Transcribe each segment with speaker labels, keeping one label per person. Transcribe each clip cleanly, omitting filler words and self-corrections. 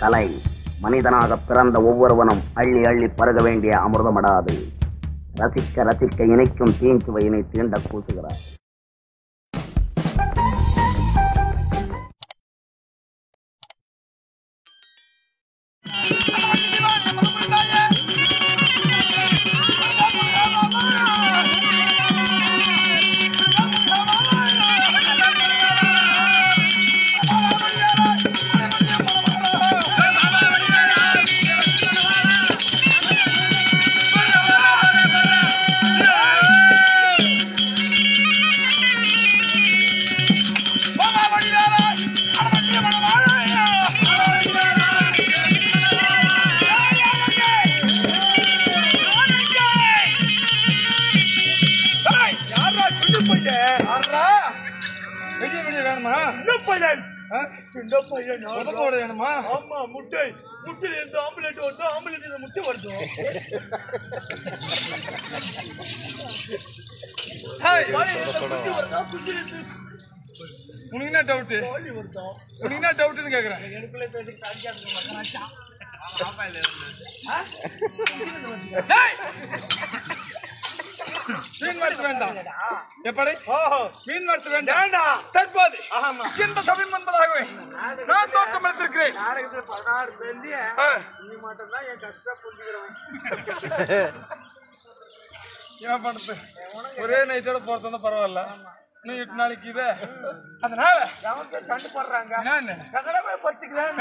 Speaker 1: கலை மனிதனாக பிறந்த ஒவ்வொருவனும் அள்ளி அள்ளி பருக வேண்டிய அமிர்தமடாது. ரசிக்க ரசிக்க இணைக்கும் தீஞ்சுவையினை தீண்ட கூசுகிறார்.
Speaker 2: மீன் வறுத்து வேண்டாம். எப்படி மீன் வறுத்து வேண்டாம். தற்போது இந்த சபை முன்பதாகவே நான் தோற்றம் அளித்திருக்கிறேன். நாடகத்தில் 16 பேர் நீ மட்டும் தான் என் கஷ்டம் புரிஞ்சுக்கிறவன். என்ன பண்றது, ஒரே நைட்டோட போறதா பரவாயில்ல, இன்னும் 8 நாளைக்கு இது. அதனால நமக்கு சண்டை போடுறாங்க. கதவை படுத்துக்கிறேன்.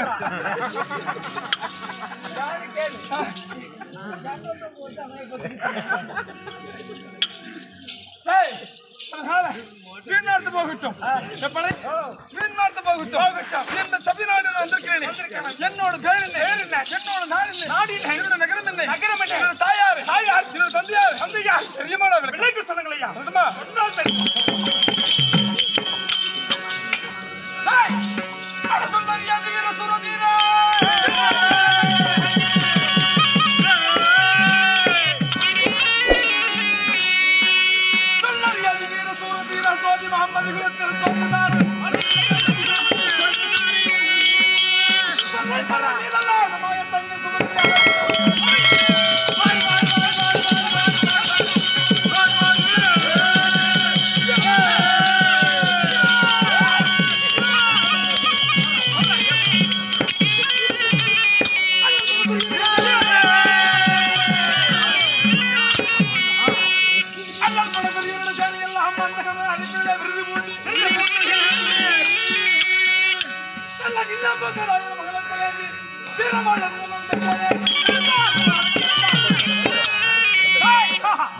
Speaker 2: வீணார்த்து போகட்டும். எப்படி வீணார்த்து போகட்டும். இந்த சபைநாடு வந்திருக்கிறேன். என்னோட பேர் என்ன, என்னோட நாடு என்ன, என்னோட நகரம் என்ன, நகரம் என்ன, என்னோட தாயார் என்னோட தந்தையார் தெரியுமா? விலைக்கு சொன்னங்களையா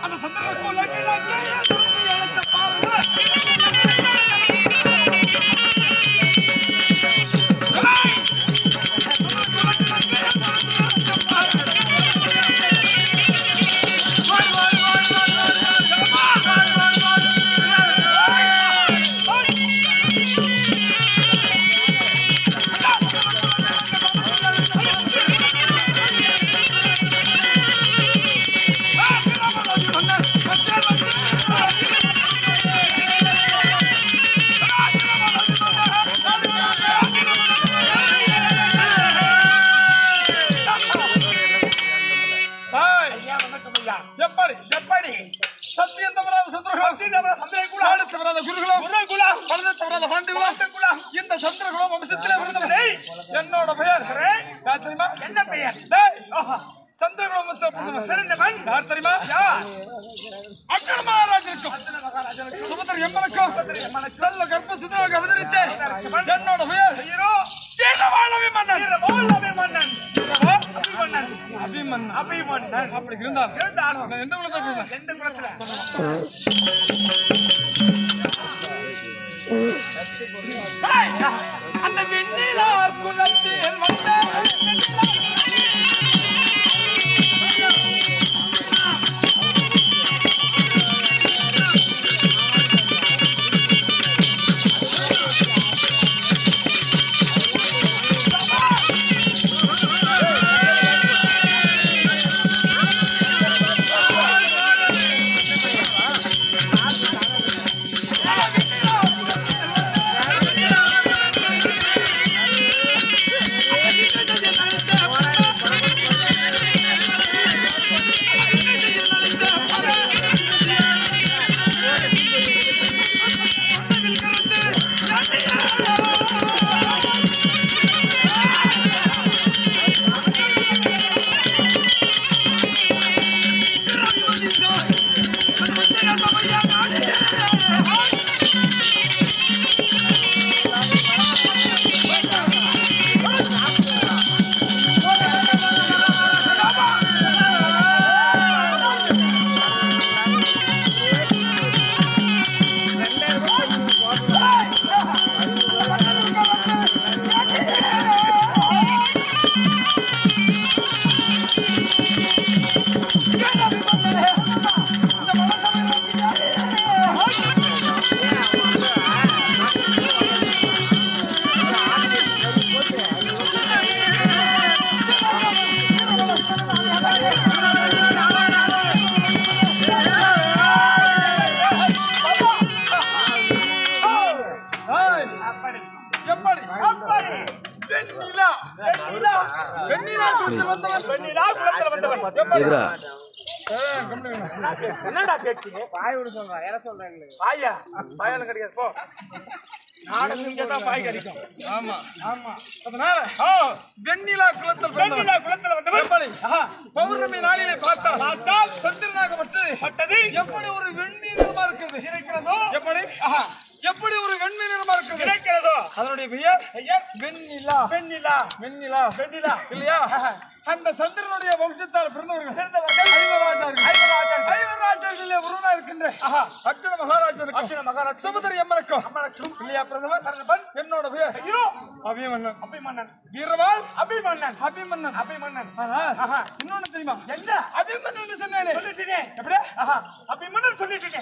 Speaker 2: அந்த சந்தர்ப்பம் பெயர் யார் தெரியுமா?
Speaker 3: என்ன பெயர்?
Speaker 2: சந்திரகுலம் பிறந்தவன் யார் தெரியுமா? அர்ஜுன மகாராஜனுக்கும் சுபத்திர எம்மனுக்கும் செல்ல கர்ப்ப சுதராக அவதரித்து என்னோட பெயர் அபிமன்னன். அப்படி இருந்தால் எந்த குலத்தில்?
Speaker 3: எந்த குலத்துல?
Speaker 2: அந்த வெண்ணிலா குலத்தில் வந்த
Speaker 3: என்னடா பேச்சு? பாய் விட சொல்றா, எதை சொல்றாங்க? பாயா? பாயால கிடைக்காது போ. நாடகம் இங்க தான் பாய் கிடைக்கும்.
Speaker 2: ஆமா ஆமா. அதனால வெண்ணிலா குலத்தில் வந்தவன் பௌர்ணமி நாளிலே பார்த்தால் சந்திரனாகப்பட்டது எப்படி ஒரு வெண்ணி நிறமா இருக்கிறதோ எப்படி ஒரு வெண்ணி நிறமா இருக்கிறதோ அதனுடைய பெயர் வெண்ணிலா. வெண்ணிலா வெண்ணிலா வெண்ணிலா இல்லையா? அந்த சந்திரனுடைய வம்சத்தால் பிறந்தவர்கள் ஐவராஜர்களே ஒருவனா இருக்கின்ற அர்ஜுன மகாராஜனுக்கும் சுபத்திர எம்மனுக்கும் இல்லையா பிறந்தவன் என்னோட பெயர் அபிமன்னன்.
Speaker 3: அபிமன்னன்.
Speaker 2: வீரவாள்
Speaker 3: அபிமன்னன்.
Speaker 2: அபிமன்னன்.
Speaker 3: அபிமன்னன்.
Speaker 2: இன்னொன்னு தெரியுமா?
Speaker 3: என்ன?
Speaker 2: அபிமன்னன் சொன்னேனே.
Speaker 3: சொல்லிட்டேனே.
Speaker 2: எப்படியா?
Speaker 3: அபிமன்னன் சொல்லிட்டேனே.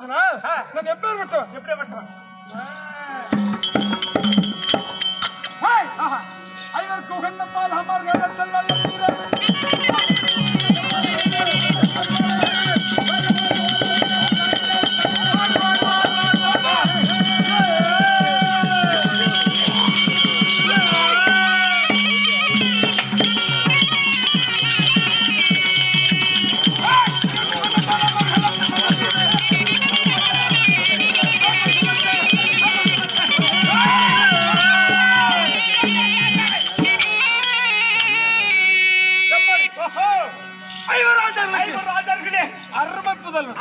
Speaker 2: அதனால் நான் எப்பேர் விட்டோம்?
Speaker 3: எப்படி விட்டோம்?
Speaker 2: ஐவருக்கு உகந்த பால் அமர்கள்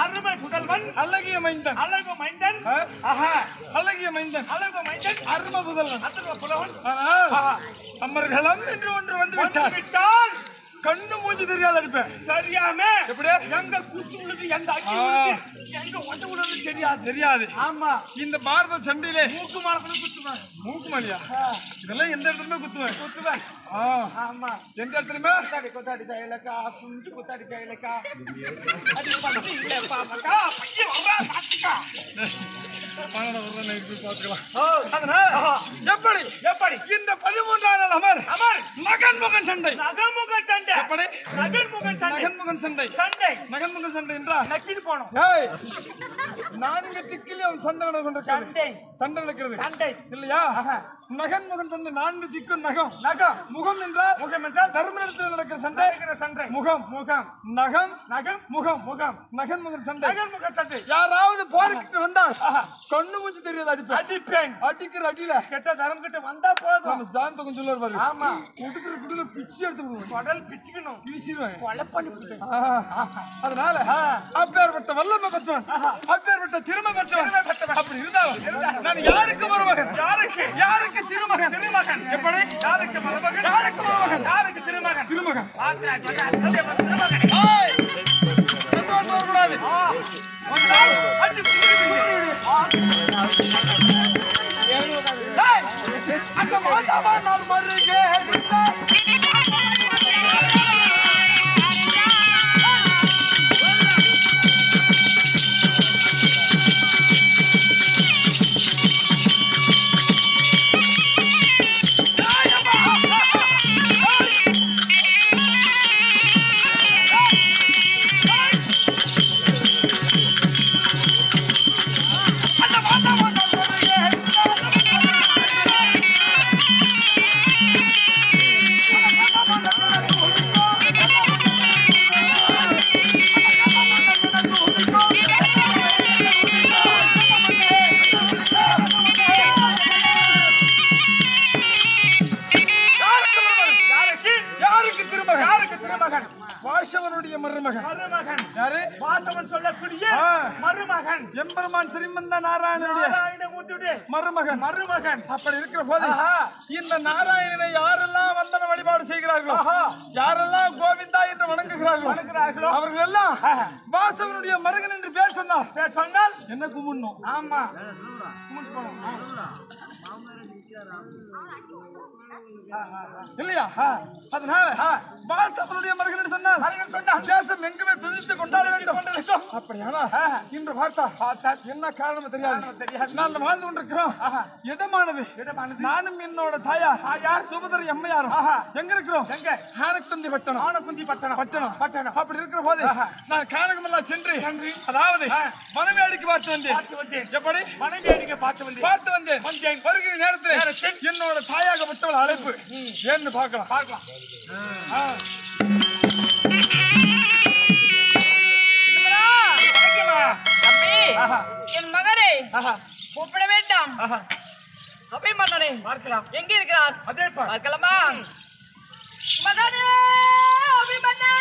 Speaker 3: அருமை புதல்வன்
Speaker 2: அழகிய மைந்தன்.
Speaker 3: அழகு மைந்தன்.
Speaker 2: அழகிய மைந்தன்.
Speaker 3: அழகு மைந்தன்.
Speaker 2: அருமை புதல்வன்.
Speaker 3: அருமை புதல்வன்.
Speaker 2: அமர்களம் என்று ஒன்று வந்து விட்டால் கண்ணு மூஞ்சி தெரியாது அடிப்பேன்.
Speaker 3: தெரியாம
Speaker 2: எப்படியா?
Speaker 3: எங்க குச்சி உள்ளது, எங்க அக்கி உள்ளது, எங்க ஒட்ட உள்ளது தெரியாது. ஆமா.
Speaker 2: இந்த பாரத சண்டையிலே
Speaker 3: மூக்கு மாலத்துல குத்துவேன்.
Speaker 2: மூக்கு மாலியா? இதெல்லாம் எந்த இடத்துலயுமே குத்துவேன்.
Speaker 3: ஆமா.
Speaker 2: எந்த இடத்துலயுமே
Speaker 3: கொத்தாடி சாயலக்கா, குஞ்சு கொத்தாடி சாயலக்கா. அது பண்ணி இல்லப்பா மக்கா, பையன் வரா காத்துக்கா. எப்படி இந்த 13ஆம் நாள் அமர் மகன் சண்டை எப்படி
Speaker 2: நகன்முகன் சண்டை நகன்முகன் சண்டை என்றா
Speaker 3: நக்கிட்டு போனோம்.
Speaker 2: நான்கு திக்கிலே அவன் சண்டை சண்டை நடக்கிறது இல்லையா? நகன்முகன் சண்டை நான்கு திக்கும் நகம் முகம் என்றால் தர்மத்தில் நடக்கிற சண்டை முகம் நகம் முகம் நகன்முகன் சண்டை யாராவது போருக்கு வந்தால் கண்ணு மூச்சு தெரியாது அடிப்பேன் அடிக்கிற அடியில கெட்ட தரம் கிட்ட வந்தா போதும் சாந்த கொஞ்சம் சொல்லுவாரு. ஆமா உடுக்கிற குடுல பிச்சு எடுத்து கடல் பிச்சுக்கணும் வீசிடுவேன் அதனால அப்பேற்பட்ட வல்லமை பெற்றவன் அப்பேற்பட்ட திரும பெற்றவன் அப்படி இருந்தாலும் நான் யாருக்கு மருமகன் யாருக்கு திருமகன் எப்படி யாருக்கு மருமகன் யாருக்கு திருமகன் அந்த மாதாவா நான் மருகேன் எம்பெருமான் திருமந்த நாராயணனுடைய மருமகன் அப்படி இருக்கிற போது இந்த நாராயணனை யாரெல்லாம் வந்தன வழிபாடு செய்கிறார்களோ யாரெல்லாம் கோவிந்தா என்று வணங்குகிறார்களோ அவர்கள் எல்லாம் வாசவனுடைய மருகன் என்று பேர் சொன்னால் என்ன கும்பிடணும்? ஆமா இல்லையா? அதனால வாசவனுடைய மருகன் சொன்னால் தேசம் எங்குமே துதித்து கொண்டாட வேண்டும். அப்படியானா இன்று பார்த்தா என்ன காரணம் தெரியாது. நான் வாழ்ந்து கொண்டிருக்கிறோம் இடமானது நானும் என்னோட தாயார் சுபதரி அம்மையாரும் எங்க இருக்கிறோம்? ஆனக்குந்தி பட்டணம் அப்படி இருக்கிற போது நான் கானகமெல்லாம் சென்று அதாவது மனைவியாடிக்கு பார்த்து வந்தேன். எப்படி மனைவியாடிக்கு பார்த்து வந்தேன். வருகிற நேரத்தில் என்னோட தாயாகப்பட்டவள் அழைப்பு ஏன்னு பார்க்கலாம்.
Speaker 4: என் மகனே கூப்பிட வேண்டாம். அபி மன்னனே எங்க இருக்கிறார்? பார்க்கலாமா? மகனே அபிமன்னே